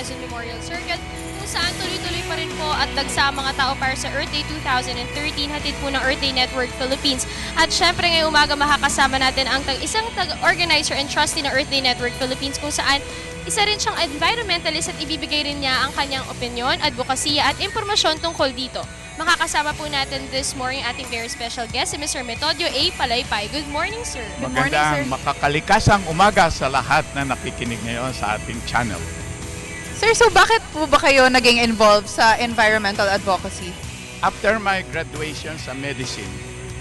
Quezon Memorial Circle kung saan tuloy-tuloy pa rin po at dagsa ang mga tao para sa Earth Day 2013, hatid po ng Earth Day Network Philippines. At syempre ngayong umaga makakasama natin ang isang organizer and trustee ng Earth Day Network Philippines kung saan isa rin siyang environmentalist at ibibigay rin niya ang kanyang opinyon, advokasya at impormasyon tungkol dito. Makakasama po natin this morning ating very special guest, si Mr. Metodio A. Palaypay. Good morning, sir. Good morning, sir. Magandang makakalikasang umaga sa lahat na nakikinig ngayon sa ating channel. Sir, so bakit po ba kayo naging involved sa environmental advocacy? After my graduation sa medicine,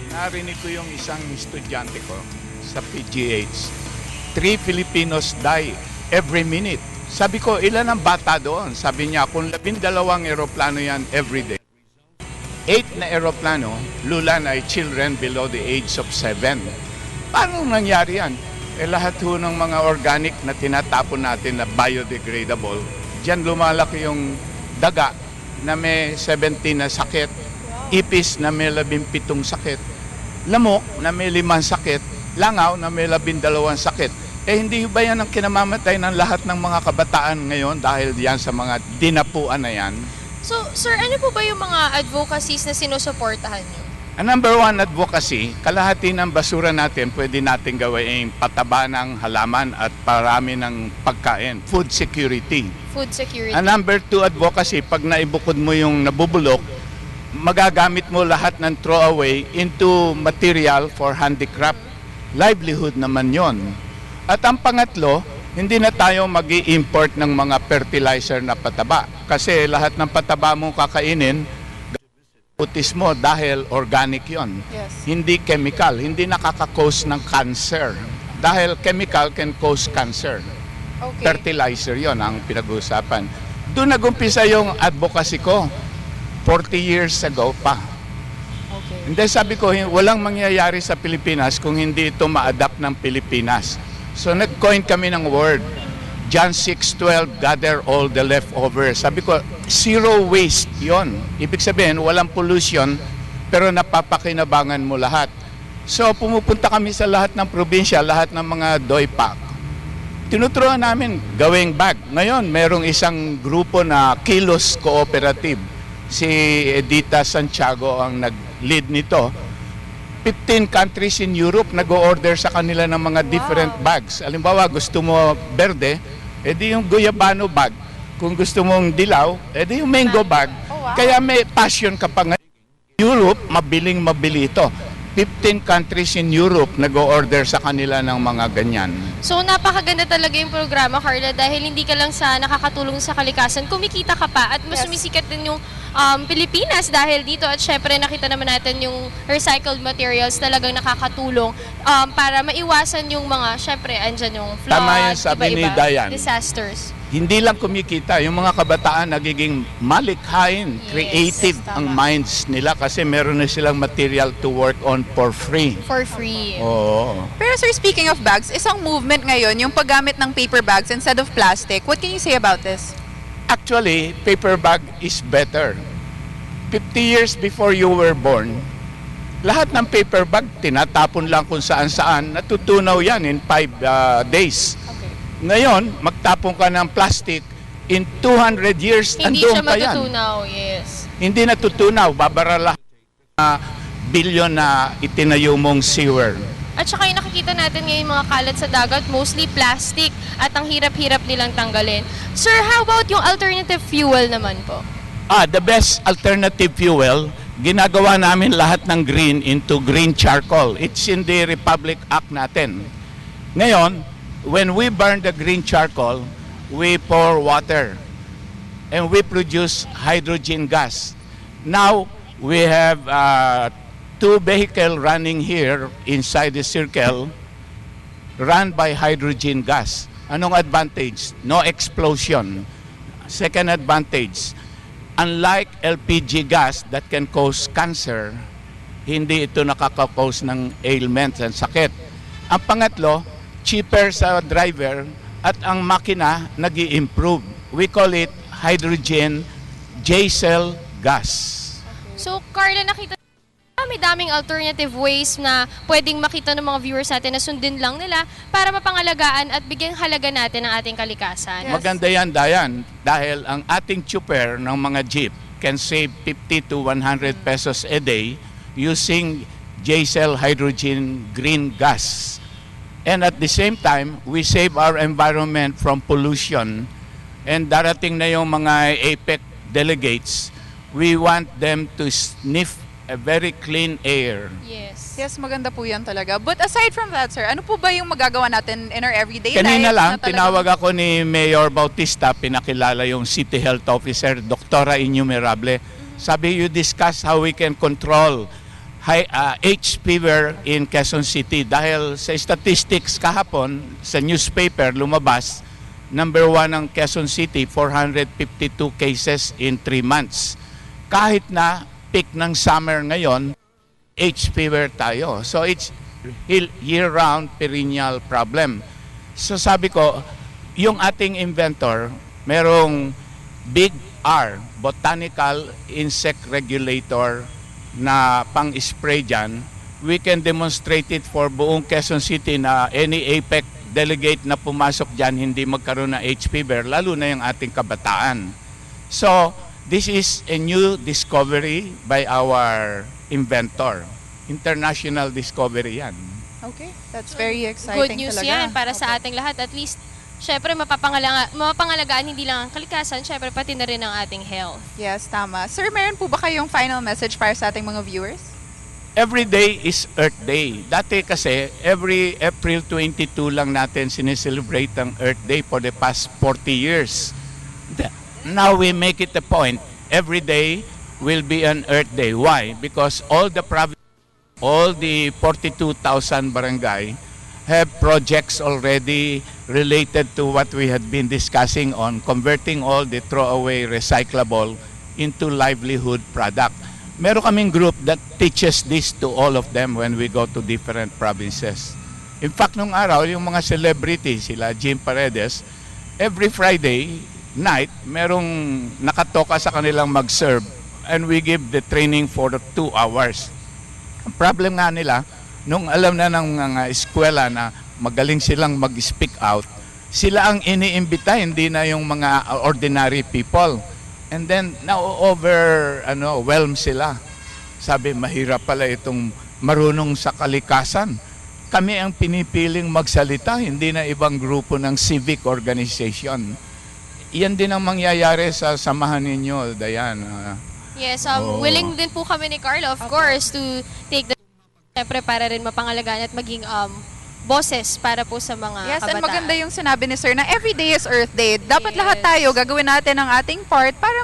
narinig ko yung isang estudyante ko sa PGH. 3 Filipinos die every minute. Sabi ko, ilan ang bata doon? Sabi niya, kung 12 eroplano yan every day. 8 na eroplano, lulan ay children below the age of 7. Paano nangyari yan? Lahat ho ng mga organic na tinatapon natin na biodegradable, diyan lumalaki yung daga na may 17 na sakit, ipis na may 17 sakit, lamok na may 5 sakit, langaw na may 12 sakit. Hindi ba yan ang kinamamatay ng lahat ng mga kabataan ngayon dahil yan sa mga dinapuan na yan? So, sir, ano po ba yung mga advocacies na sinusuportahan niyo? Ang number 1 advocacy, kalahati ng basura natin pwede natin gawin pataba ng halaman at parami ng pagkain. Food security. Food security. Ang number 2 advocacy, pag naibukod mo yung nabubulok, magagamit mo lahat ng throwaway into material for handicraft. Livelihood naman yon. At ang pangatlo, hindi na tayo mag-i-import ng mga fertilizer na pataba. Kasi lahat ng pataba mong kakainin, putis mo dahil organic yon. Yes. Hindi chemical, hindi nakaka-cause ng cancer. Dahil chemical can cause cancer. Okay. Fertilizer yon ang pinag-uusapan. Doon nag-umpisa yung advocacy ko, 40 years ago pa. Okay. Hindi, sabi ko, walang mangyayari sa Pilipinas kung hindi ito ma-adapt ng Pilipinas. So nag-coin kami ng word, John 6:12, gather all the leftovers. Sabi ko, zero waste yon. Ibig sabihin, walang pollution, pero napapakinabangan mo lahat. So pumupunta kami sa lahat ng probinsya, lahat ng mga doypak. Tinuturuan namin gawing bag. Ngayon, merong isang grupo na Kilos Cooperative. Si Edita Santiago ang nag-lead nito. 15 countries in Europe nag-o-order sa kanila ng mga different bags. Halimbawa, gusto mo berde, edi yung guyabano bag. Kung gusto mong dilaw, edi yung mango bag. wow. Kaya may passion ka pa ngayon. Europe, mabiling-mabili ito. 15 countries in Europe nag-o-order sa kanila ng mga ganyan. So, napakaganda talaga yung programa, Carla, dahil hindi ka lang sa nakakatulong sa kalikasan, kumikita ka pa at mas Yes. sumisikat din yung Pilipinas dahil dito at syempre nakita naman natin yung recycled materials talagang nakakatulong para maiwasan yung mga, syempre, andyan yung flood, Tama yung sabi ni Dayan. disasters. Hindi lang kumikita, yung mga kabataan nagiging malikhain, Yes, creative tama. ang minds nila kasi meron na silang material to work on for free. For free. Oo. Pero sir, speaking of bags, isang movement ngayon yung paggamit ng paper bags instead of plastic. What can you say about this? Actually, paper bag is better. 50 years before you were born, lahat ng paper bag tinatapon lang kung saan-saan, natutunaw yan in 5 days. Okay. Ngayon, magtapon ka ng plastic, in 200 years, Hindi andun siya pa yan. matutunaw, yes. Hindi natutunaw, babara lahat na bilyon na itinayo mong sewer. At saka yung nakikita natin ngayon mga kalat sa dagat, mostly plastic at ang hirap-hirap nilang tanggalin. Sir, how about yung alternative fuel naman po? The best alternative fuel, ginagawa namin lahat ng green into green charcoal. It's in the Republic Act natin. Ngayon, when we burn the green charcoal, we pour water and we produce hydrogen gas. Now, we have 2 vehicles running here inside the circle run by hydrogen gas. Anong advantage? No explosion. Second advantage, unlike LPG gas that can cause cancer, hindi ito nakaka-cause ng ailments and sakit. Ang pangatlo, cheaper sa driver at ang makina nag-i-improve. We call it hydrogen diesel gas. So, Carla, nakita may daming alternative ways na pwedeng makita ng mga viewers natin na sundin lang nila para mapangalagaan at bigyan halaga natin ang ating kalikasan. Yes. Maganda yan, Dayan, dahil ang ating chuper ng mga jeep can save 50 to 100 pesos a day using J-cell hydrogen green gas. And at the same time, we save our environment from pollution. And darating na yung mga APEC delegates, we want them to sniff a very clean air. Yes. Yes, maganda po yan talaga. But aside from that, sir, ano po ba yung magagawa natin in our everyday Kanina life? lang, na talagang- tinawag ako ni Mayor Bautista, pinakilala yung City Health Officer, Doktora Innumerable. Sabi, you discuss how we can control H fever in Quezon City. Dahil sa statistics kahapon, sa newspaper lumabas, number 1 ng Quezon City, 452 cases in 3 months. Kahit na peak ng summer ngayon, H fever tayo. So it's year-round perennial problem. So sabi ko, yung ating inventor, merong Big R, Botanical Insect Regulator na pang-spray dyan. We can demonstrate it for buong Quezon City na any APEC delegate na pumasok dyan hindi magkaroon ng H fever, lalo na yung ating kabataan. So, this is a new discovery by our inventor. International discovery yan. Okay, that's very exciting Good news talaga. yan para sa ating lahat. At least, syempre, mapapangalagaan hindi lang ang kalikasan, syempre pati na rin ang ating health. Yes, tama. Sir, meron po ba kayong final message para sa ating mga viewers? Every day is Earth Day. Dati kasi, every April 22 lang natin sineselebrate ang Earth Day for the past 40 years. Now we make it a point. Every day will be an Earth Day. Why? Because all the 42,000 barangay have projects already related to what we had been discussing on converting all the throwaway recyclable into livelihood product. Meron kaming group that teaches this to all of them when we go to different provinces. In fact, nung araw, yung mga celebrities, sila Jim Paredes, every Friday night, merong nakatoka sa kanilang mag-serve and we give the training for 2 hours. Ang problem nga nila, nung alam na ng mga eskwela na magaling silang mag-speak out, sila ang iniimbita, hindi na yung mga ordinary people. And then, overwhelm sila. Sabi, mahirap pala itong marunong sa kalikasan. Kami ang pinipiling magsalita, hindi na ibang grupo ng civic organization. Iyan din ang mangyayari sa samahan ninyo, Dayan. Yes, Oo. willing din po kami ni Carlo, of course, to take the syempre para rin mapangalagaan at maging boses para po sa mga Yes, and kabataan. maganda yung sinabi ni Sir na every day is Earth Day. Dapat Yes. lahat tayo gagawin natin ang ating part para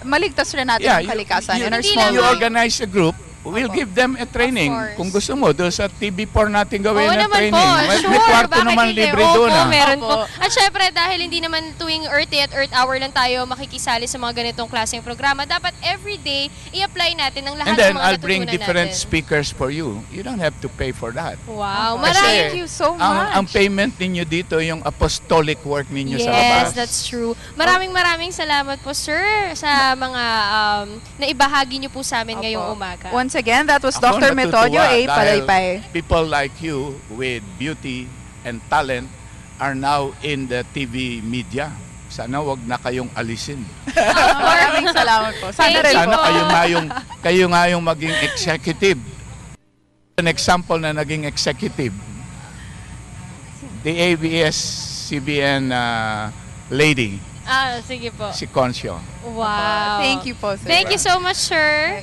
maligtas rin natin ang kalikasan in our Hindi small lang You way. organize a group, we'll give them a training. Of course. Kung gusto mo, doon sa TV4 natin gawin Oo na naman training. po, May sure. kwarto Bakit naman hindi? libre Opo, doon. meron Opo. po. At syempre, dahil hindi naman tuwing Earth Day at Earth Hour lang tayo makikisali sa mga ganitong klaseng programa, dapat everyday i-apply natin ang lahat And then, ng mga I'll bring natutunan different natin. speakers for you. You don't have to pay for that. Wow, Kasi- marami. Thank you so Ang much. payment ninyo dito, yung apostolic work ninyo sa labas. Yes, that's true. Maraming salamat po, sir, sa mga naibahagi niyo po sa amin Opo. ngayong umaga. Once again, that was Ako Dr. natutuwa Metodio A. dahil Palaypay. people like you with beauty and talent are now in the TV media. Sana wag na kayong alisin. Maraming salamat po. Sana Thank rin you Sana po. kayo nga yung maging executive. An example na naging executive. The ABS-CBN lady, Sige po. si Concio. Wow. Thank you po, sir. Thank you so much, sir.